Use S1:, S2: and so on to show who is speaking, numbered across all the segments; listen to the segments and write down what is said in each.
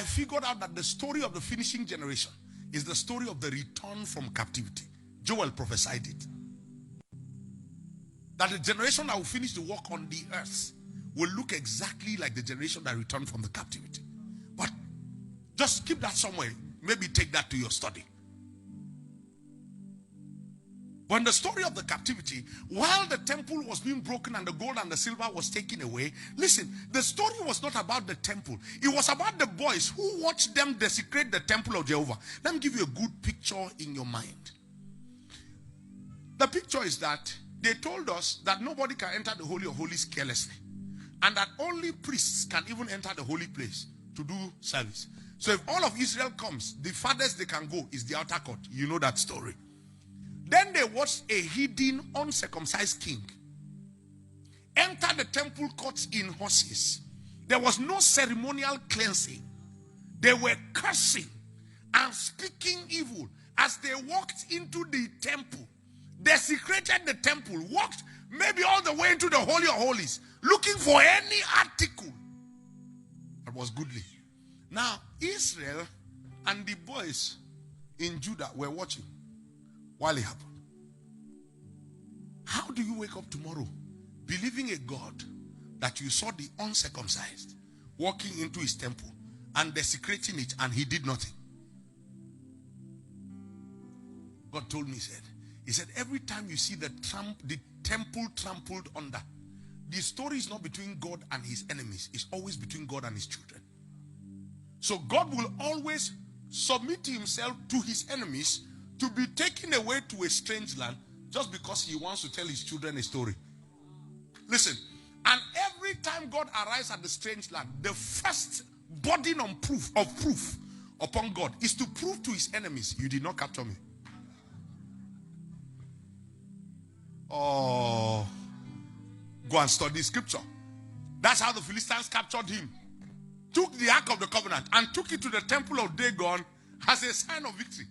S1: figured out that the story of the finishing generation is the story of the return from captivity. Joel prophesied it. That the generation that will finish the work on the earth will look exactly like the generation that returned from the captivity. But just keep that somewhere. Maybe take that to your study. But in the story of the captivity, while the temple was being broken and the gold and the silver was taken away, listen, the story was not about the temple. It was about the boys who watched them desecrate the temple of Jehovah. Let me give you a good picture in your mind. The picture is that they told us that nobody can enter the Holy of Holies carelessly, and that only priests can even enter the holy place to do service. So if all of Israel comes, the farthest they can go is the outer court. You know that story. Then they watched a hidden, uncircumcised king enter the temple courts in horses. There was no ceremonial cleansing. They were cursing and speaking evil as they walked into the temple, desecrated the temple, walked maybe all the way into the Holy of Holies, looking for any article that was goodly. Now, Israel and the boys in Judah were watching while it happened. How do you wake up tomorrow believing a God that you saw the uncircumcised walking into his temple and desecrating it and he did nothing? God told me, he said, every time you see the temple trampled under, the story is not between God and his enemies. It's always between God and his children. So God will always submit himself to his enemies to be taken away to a strange land just because he wants to tell his children a story. Listen, and every time God arrives at the strange land, the first burden of proof upon God is to prove to his enemies, you did not capture me. Oh, go and study scripture. That's how the Philistines captured him. Took the Ark of the Covenant and took it to the temple of Dagon as a sign of victory.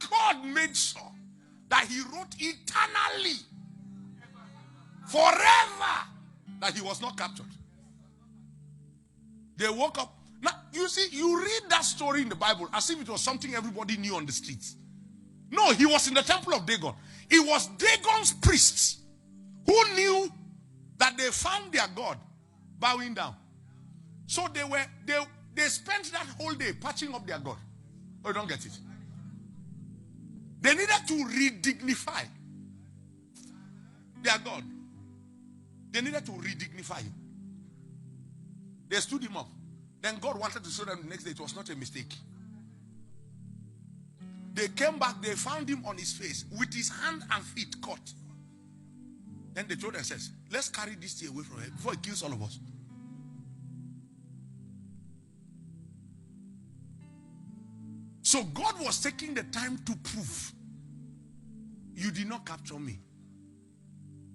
S1: God made sure that he wrote eternally, forever, that he was not captured. They woke up. Now, you see, you read that story in the Bible as if it was something everybody knew on the streets. No, he was in the temple of Dagon. It was Dagon's priests who knew that they found their God bowing down. So they spent that whole day patching up their God. Oh, you don't get it. They needed to redignify their God. They needed to redignify him. They stood him up. Then God wanted to show them the next day it was not a mistake. They came back, they found him on his face with his hand and feet cut. Then they told themselves, let's carry this thing away from him before he kills all of us. So God was taking the time to prove, you did not capture me.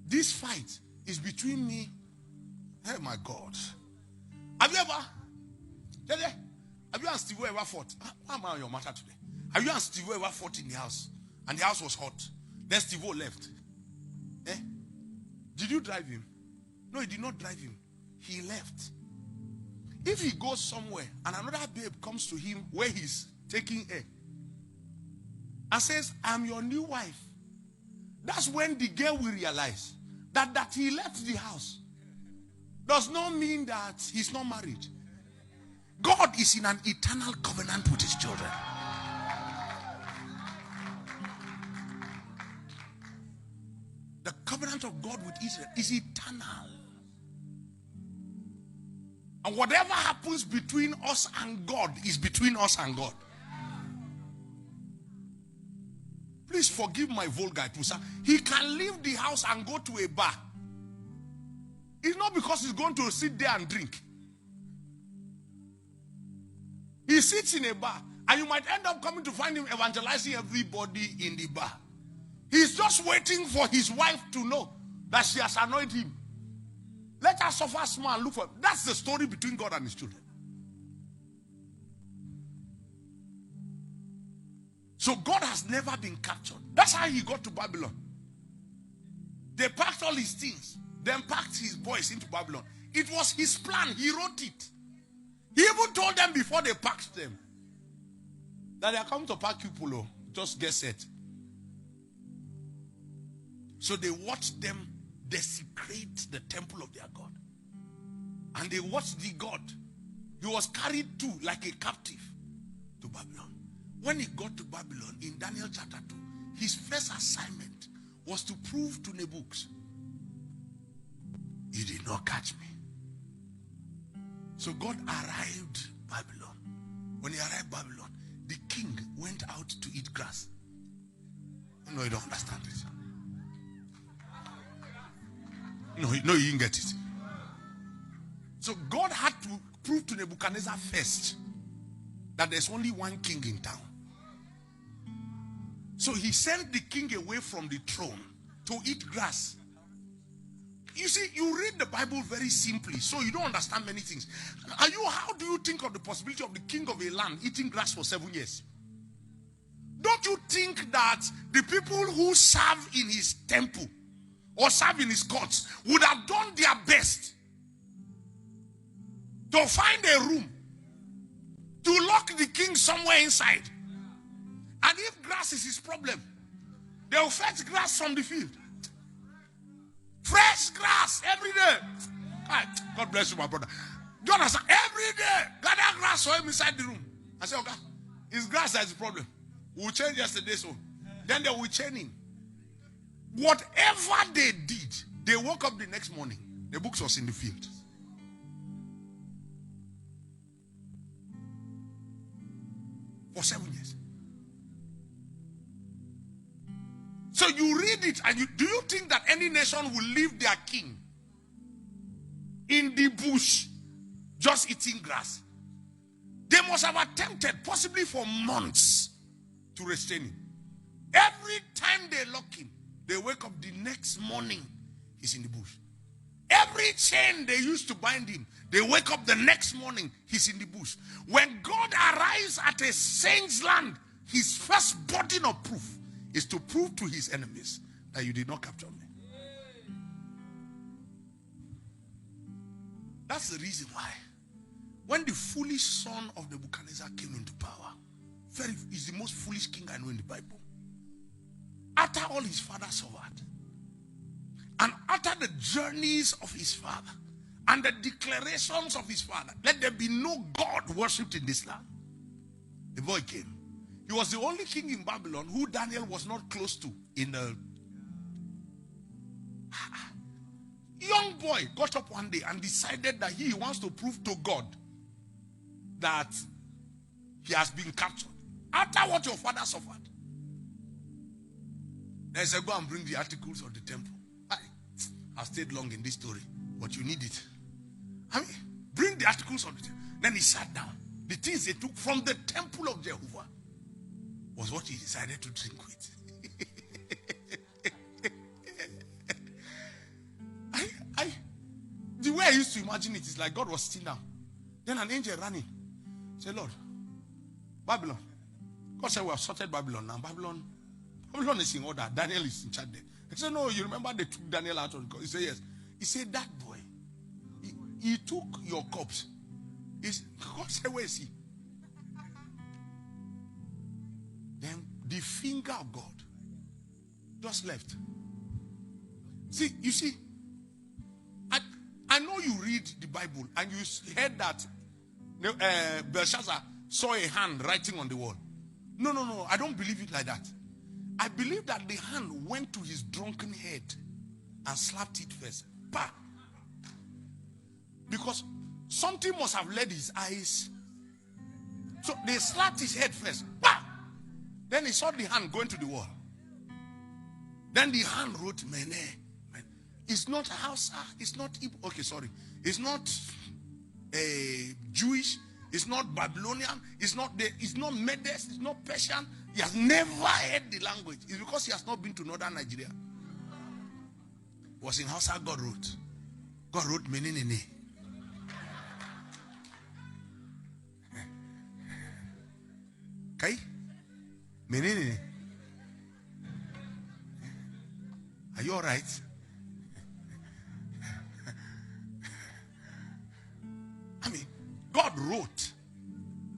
S1: This fight is between me. Oh my God. Have you and Steve ever fought? Why am I on your matter today? Have you and Steve ever fought in the house? And the house was hot. Then Steve left. Did you drive him? No, he did not drive him. He left. If he goes somewhere and another babe comes to him where he's taking air and says, I'm your new wife, that's when the girl will realize that he left the house does not mean that he's not married. God is in an eternal covenant with his children. The covenant of God with Israel is eternal. And whatever happens between us and God is between us and God. Please forgive my vulgar truth. He can leave the house and go to a bar. It's not because he's going to sit there and drink. He sits in a bar and you might end up coming to find him evangelizing everybody in the bar. He's just waiting for his wife to know that she has annoyed him. Let her suffer small and look for him. That's the story between God and his children. So God has never been captured. That's how he got to Babylon. They packed all his things, then packed his boys into Babylon. It was his plan. He wrote it. He even told them before they packed them that they are coming to pack you, Polo. Just get set. So they watched them desecrate the temple of their God. And they watched the God. He was carried too like a captive to Babylon. When he got to Babylon in Daniel chapter 2, his first assignment was to prove to Nebuchadnezzar, you did not catch me. So God arrived Babylon. When he arrived Babylon, the king went out to eat grass. No, you don't understand it. No, you didn't get it. So God had to prove to Nebuchadnezzar first that there's only one king in town. So he sent the king away from the throne to eat grass. You see, you read the Bible very simply, so you don't understand many things. How do you think of the possibility of the king of a land eating grass for 7 years? Don't you think that the people who serve in his temple or serve in his courts would have done their best to find a room to lock the king somewhere inside? And if grass is his problem, they will fetch grass from the field. Fresh grass every day. God bless you, my brother. Do you understand? Every day, gather grass for him inside the room. I say, okay, it's grass that's the problem. We'll change yesterday's one. Then they will chain him. Whatever they did, they woke up the next morning. The books was in the field. For 7 years. So you read it and do you think that any nation will leave their king in the bush just eating grass? They must have attempted, possibly for months, to restrain him. Every time they lock him, they wake up the next morning, he's in the bush. Every chain they used to bind him, they wake up the next morning, he's in the bush. When God arrives at a saint's land, his first burden of proof is to prove to his enemies that you did not capture me. That's the reason why when the foolish son of Nebuchadnezzar came into power, he's the most foolish king I know in the Bible. After all his father suffered, and after the journeys of his father, and the declarations of his father, let there be no God worshipped in this land, the boy came. He was the only king in Babylon who Daniel was not close to. Young boy got up one day and decided that he wants to prove to God that he has been captured. After what your father suffered. They said, go and bring the articles of the temple. I've stayed long in this story, but you need it. Bring the articles of the temple. Then he sat down. The things they took from the temple of Jehovah was what he decided to drink with. The way I used to imagine it is like God was sitting down. Then an angel ran in. Said, Lord, Babylon. God said, we have sorted Babylon now. Babylon is in order. Daniel is in charge there. He said, no, you remember they took Daniel out of the court? He said, yes. He said, that boy, he took your corpse. God said, where is he? Then the finger of God just left. See, you see, I know you read the Bible and you heard that Belshazzar saw a hand writing on the wall. No, I don't believe it like that. I believe that the hand went to his drunken head and slapped it first. Bah! Because something must have led his eyes. So they slapped his head first. Bah! Then he saw the hand going to the wall. Then the hand wrote, Mene. It's not Hausa. It's not Igbo. Okay, sorry. It's not Jewish. It's not Babylonian. It's not Medes. It's not Persian. He has never heard the language. It's because he has not been to northern Nigeria. It was in Hausa God wrote. God wrote Menenene. Okay? Menenene. Are you all right? God wrote.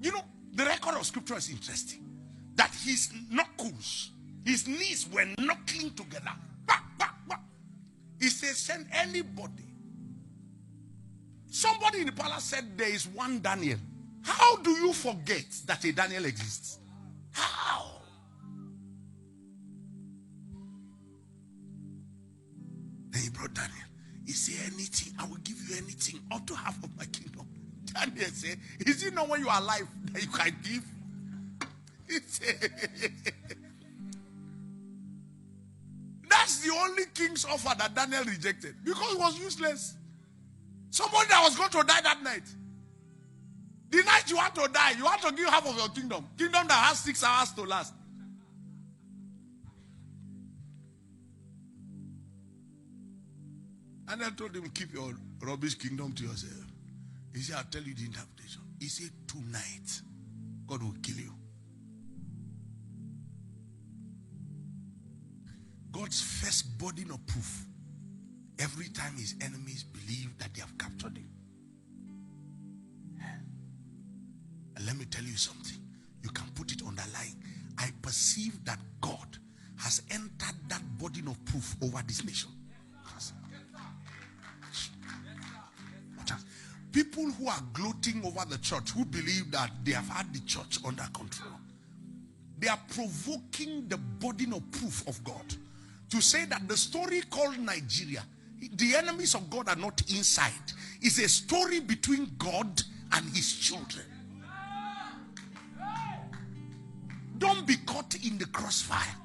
S1: You know, the record of scripture is interesting. That his knuckles, his knees were knuckling together. Bah, bah, bah. He says, send anybody. Somebody in the palace said there is one Daniel. How do you forget that a Daniel exists? How? Then he brought Daniel. He said, anything, I will give you anything, up to half of my kingdom. Daniel said, is it not when you are alive that you can give? He said, that's the only king's offer that Daniel rejected because it was useless. Somebody that was going to die that night. The night you want to die, you want to give half of your kingdom. Kingdom that has 6 hours to last. And I told him, keep your rubbish kingdom to yourself. He said, I'll tell you the interpretation. He said, tonight, God will kill you. God's first burden of proof. Every time his enemies believe that they have captured him. And let me tell you something. You can put it underlying. I perceive that God has entered that burden of proof over this nation. People who are gloating over the church, who believe that they have had the church under control, they are provoking the burden of proof of God to say that the story called Nigeria, the enemies of God are not inside. It's a story between God and his children. Don't be caught in the crossfire.